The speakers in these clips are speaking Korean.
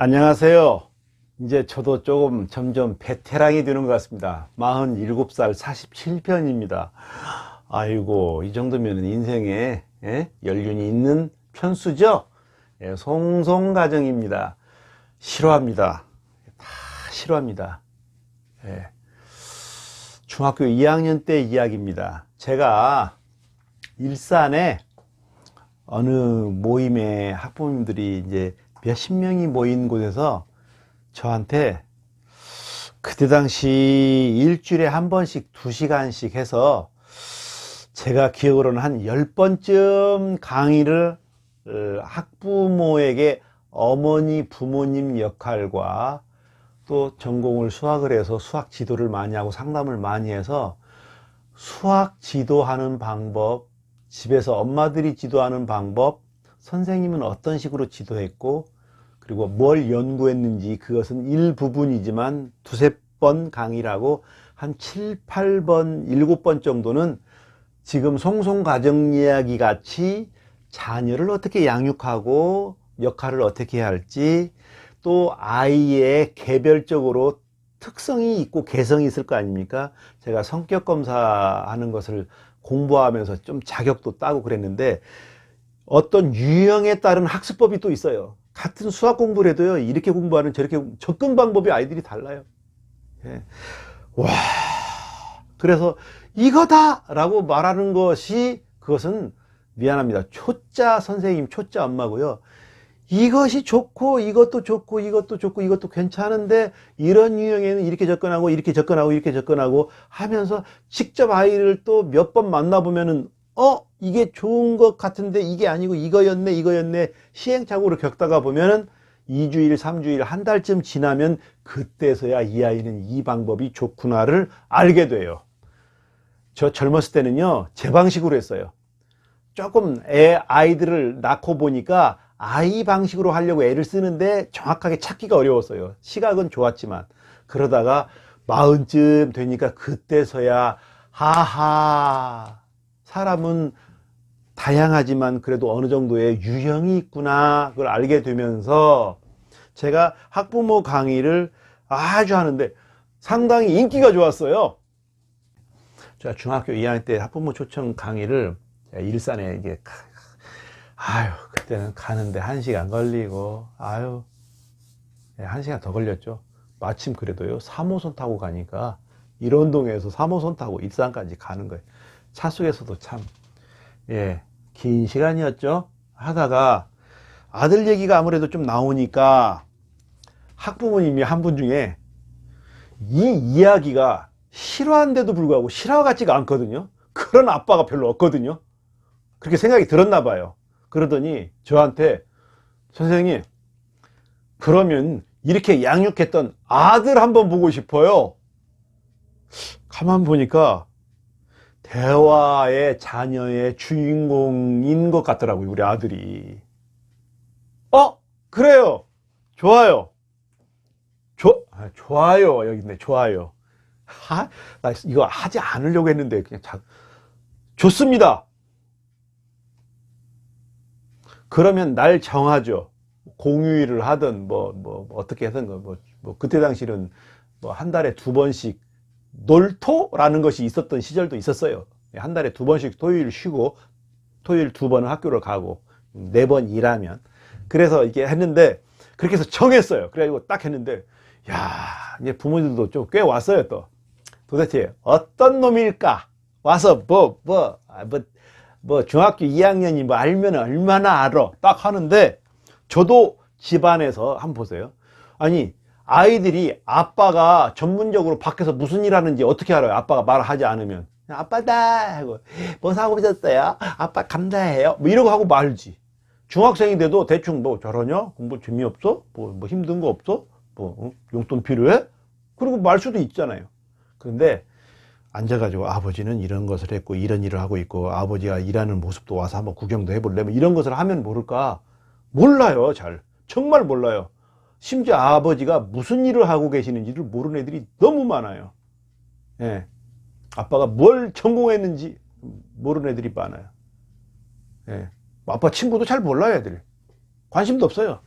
안녕하세요. 이제 저도 조금 점점 베테랑이 되는 것 같습니다. 47살 47편입니다. 아이고, 이 정도면 인생에 연륜이 있는 편수죠? 송송가정입니다. 싫어합니다. 다 싫어합니다. 중학교 2학년 때 이야기입니다. 제가 일산에 어느 모임에 학부모님들이 이제 몇십 명이 모인 곳에서 저한테 그때 당시 일주일에 한 번씩 2시간씩 해서 제가 기억으로는 한 10번쯤 강의를 학부모에게 어머니 부모님 역할과 또 전공을 수학을 해서 수학 지도를 많이 하고 상담을 많이 해서 수학 지도하는 방법, 집에서 엄마들이 지도하는 방법, 선생님은 어떤 식으로 지도했고 그리고 뭘 연구했는지 그것은 일부분이지만 두세 번 강의라고 한 7, 8번, 7번 정도는 지금 송송가정 이야기 같이 자녀를 어떻게 양육하고 역할을 어떻게 해야 할지 또 아이의 개별적으로 특성이 있고 개성이 있을 거 아닙니까? 제가 성격 검사하는 것을 공부하면서 좀 자격도 따고 그랬는데 어떤 유형에 따른 학습법이 또 있어요. 같은 수학 공부를 해도요, 이렇게 공부하는 저렇게 접근 방법이 아이들이 달라요. 와, 그래서 이거다! 라고 말하는 것이 그것은 미안합니다. 초짜 선생님, 초짜 엄마고요. 이것이 좋고 이것도 좋고 이것도 좋고 이것도 괜찮은데 이런 유형에는 이렇게 접근하고 이렇게 접근하고 이렇게 접근하고 하면서 직접 아이를 또 몇 번 만나보면은 이게 좋은 것 같은데 이게 아니고 이거였네 시행착오를 겪다가 보면은 2주일 3주일 한 달쯤 지나면 그때서야 이 아이는 이 방법이 좋구나를 알게 돼요. 저 젊었을 때는요 제 방식으로 했어요. 조금 아이들을 낳고 보니까 아이 방식으로 하려고 애를 쓰는데 정확하게 찾기가 어려웠어요. 시각은 좋았지만 그러다가 40쯤 되니까 그때서야 하하, 사람은 다양하지만 그래도 어느 정도의 유형이 있구나 그걸 알게 되면서 제가 학부모 강의를 아주 하는데 상당히 인기가 좋았어요. 제가 중학교 2학년 때 학부모 초청 강의를 일산에 이게 그때는 가는데 1시간 걸리고 1시간 더 걸렸죠. 마침 그래도요 3호선 타고 가니까 일원동에서 3호선 타고 일산까지 가는 거예요. 차 속에서도 참 긴 시간이었죠. 하다가 아들 얘기가 아무래도 좀 나오니까 학부모님이 한 분 중에 이 이야기가 실화인데도 불구하고 실화 같지가 않거든요. 그런 아빠가 별로 없거든요. 그렇게 생각이 들었나 봐요. 그러더니 저한테 선생님 그러면 이렇게 양육했던 아들 한번 보고 싶어요. 가만 보니까 대화의 자녀의 주인공인 것 같더라고요. 우리 아들이. 그래요. 좋아요. 좋아요. 여기 있네. 좋아요. 나 이거 하지 않으려고 했는데 그냥 좋습니다. 그러면 날 정하죠. 공휴일을 하든 어떻게 하든 그때 당시는 한 달에 2번씩 놀토라는 것이 있었던 시절도 있었어요. 한 달에 2번씩 토요일 쉬고 토요일 2번은 학교를 가고 4번 일하면 그래서 이렇게 했는데 그렇게 해서 정했어요. 그래가지고 딱 했는데 이제 부모님들도 좀 꽤 왔어요. 또 도대체 어떤 놈일까 와서 중학교 2학년이 알면 얼마나 알아 딱 하는데 저도 집안에서 한번 보세요. 아니 아이들이 아빠가 전문적으로 밖에서 무슨 일 하는지 어떻게 알아요? 아빠가 말하지 않으면 아빠다 하고 뭐 사고 있었어요? 아빠 감사해요 이러고 하고 말지. 중학생인데도 대충 저러냐? 공부 재미없어? 뭐 힘든 거 없어? 용돈 필요해? 그리고 말 수도 있잖아요. 그런데 앉아가지고 아버지는 이런 것을 했고 이런 일을 하고 있고 아버지가 일하는 모습도 와서 한번 구경도 해볼래? 이런 것을 하면 모를까? 몰라요. 정말 몰라요. 심지어 아버지가 무슨 일을 하고 계시는지를 모르는 애들이 너무 많아요. 아빠가 뭘 전공했는지 모르는 애들이 많아요. 아빠 친구도 잘 몰라요. 애들 관심도 없어요.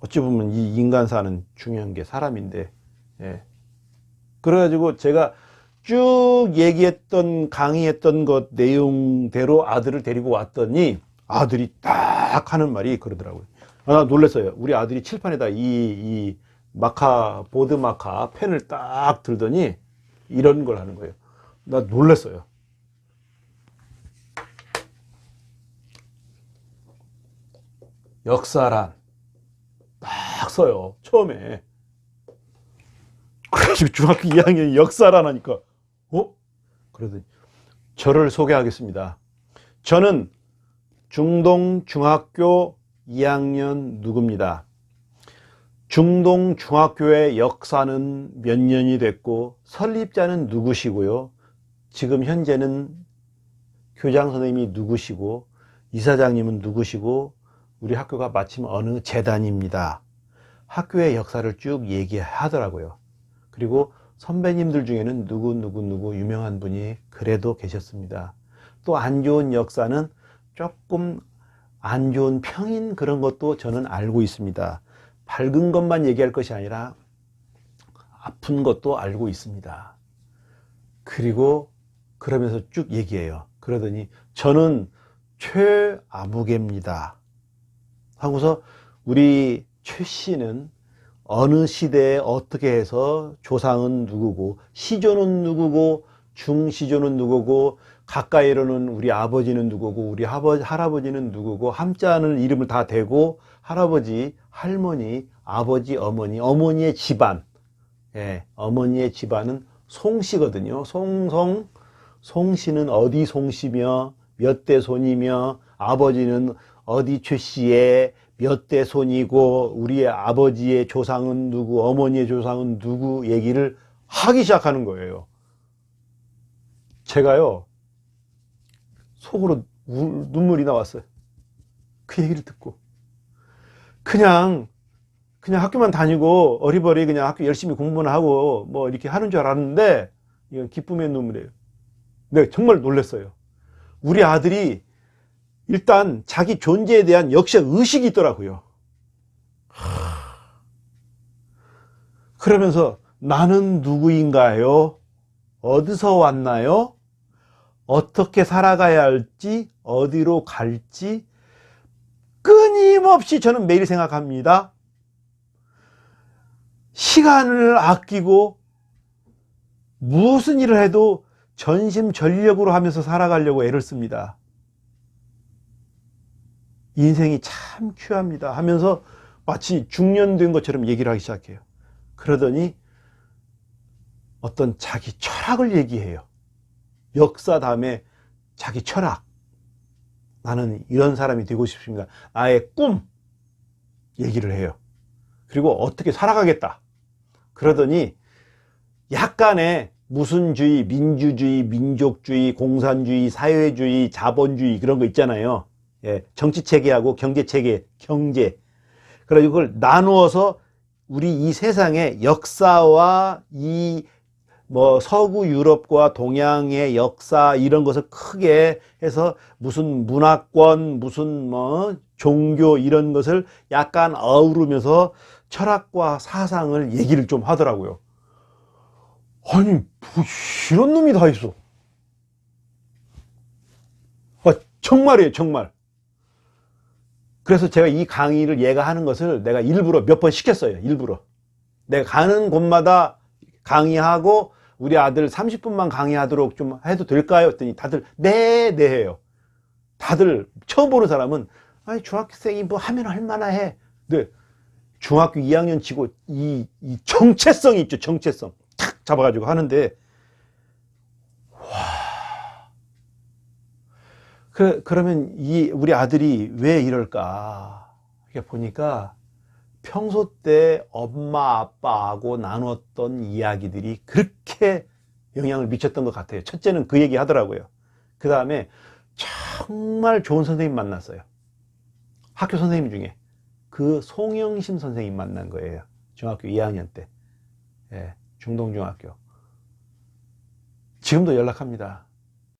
어찌 보면 이 인간 사는 중요한 게 사람인데, 예. 그래가지고 제가 쭉 얘기했던, 강의했던 것 내용대로 아들을 데리고 왔더니 아들이 딱 하는 말이 그러더라고요. 나 놀랐어요. 우리 아들이 칠판에다 이 마카, 보드 마카 펜을 딱 들더니 이런 걸 하는 거예요. 나 놀랐어요. 역사란 딱 써요. 처음에. 그래가지고 중학교 2학년 역사란 하니까 그러더니 저를 소개하겠습니다. 저는 중동 중학교 2학년 누구입니다. 중동 중학교의 역사는 몇 년이 됐고 설립자는 누구시고요. 지금 현재는 교장 선생님이 누구시고 이사장님은 누구시고 우리 학교가 마침 어느 재단입니다. 학교의 역사를 쭉 얘기하더라고요. 그리고 선배님들 중에는 누구 유명한 분이 그래도 계셨습니다. 또 안 좋은 역사는 조금 안 좋은 평인 그런 것도 저는 알고 있습니다. 밝은 것만 얘기할 것이 아니라 아픈 것도 알고 있습니다. 그리고 그러면서 쭉 얘기해요. 그러더니 저는 최아무개입니다 하고서 우리 최 씨는 어느 시대에 어떻게 해서 조상은 누구고 시조는 누구고 중시조는 누구고 가까이로는 우리 아버지는 누구고 우리 할아버지는 누구고 함자는 이름을 다 대고 할아버지, 할머니, 아버지, 어머니, 어머니의 집안, 예, 어머니의 집안은 송씨거든요. 송씨는 어디 송씨며 몇 대 손이며 아버지는 어디 최씨의 몇 대 손이고 우리의 아버지의 조상은 누구, 어머니의 조상은 누구 얘기를 하기 시작하는 거예요. 제가요 속으로 눈물이 나왔어요. 그 얘기를 듣고 그냥 학교만 다니고 어리버리 그냥 학교 열심히 공부나 하고 뭐 이렇게 하는 줄 알았는데 이건 기쁨의 눈물이에요. 네, 정말 놀랐어요. 우리 아들이 일단 자기 존재에 대한 역사 의식이 있더라고요. 그러면서 나는 누구인가요? 어디서 왔나요? 어떻게 살아가야 할지, 어디로 갈지 끊임없이 저는 매일 생각합니다. 시간을 아끼고 무슨 일을 해도 전심전력으로 하면서 살아가려고 애를 씁니다. 인생이 참 귀합니다 하면서 마치 중년된 것처럼 얘기를 하기 시작해요. 그러더니 어떤 자기 철학을 얘기해요. 역사 다음에 자기 철학. 나는 이런 사람이 되고 싶습니다. 나의 꿈 얘기를 해요. 그리고 어떻게 살아가겠다. 그러더니 약간의 무슨주의, 민주주의, 민족주의, 공산주의, 사회주의, 자본주의 그런 거 있잖아요. 예, 정치체계하고 경제체계, 경제. 그래서 그걸 나누어서 우리 이 세상의 역사와 이 뭐 서구 유럽과 동양의 역사 이런 것을 크게 해서 무슨 문화권, 무슨 뭐 종교 이런 것을 약간 어우르면서 철학과 사상을 얘기를 좀 하더라고요. 아니, 뭐 이런 놈이 다 있어. 정말이에요, 정말. 그래서 제가 이 강의를 얘가 하는 것을 내가 일부러 몇 번 시켰어요. 일부러. 내가 가는 곳마다 강의하고 우리 아들 30분만 강의하도록 좀 해도 될까요? 했더니 다들 네 해요. 다들 처음 보는 사람은 아니 중학생이 뭐 하면 할만하 해. 근데 중학교 2학년 치고 이 정체성이 있죠. 정체성. 탁 잡아가지고 하는데 와. 그러면 우리 아들이 왜 이럴까? 이렇게 보니까 평소 때 엄마 아빠하고 나눴던 이야기들이 그렇게 영향을 미쳤던 것 같아요. 첫째는 그 얘기 하더라고요. 그 다음에 정말 좋은 선생님 만났어요. 학교 선생님 중에 그 송영심 선생님 만난 거예요. 중학교 2학년 때. 예, 중동중학교. 지금도 연락합니다.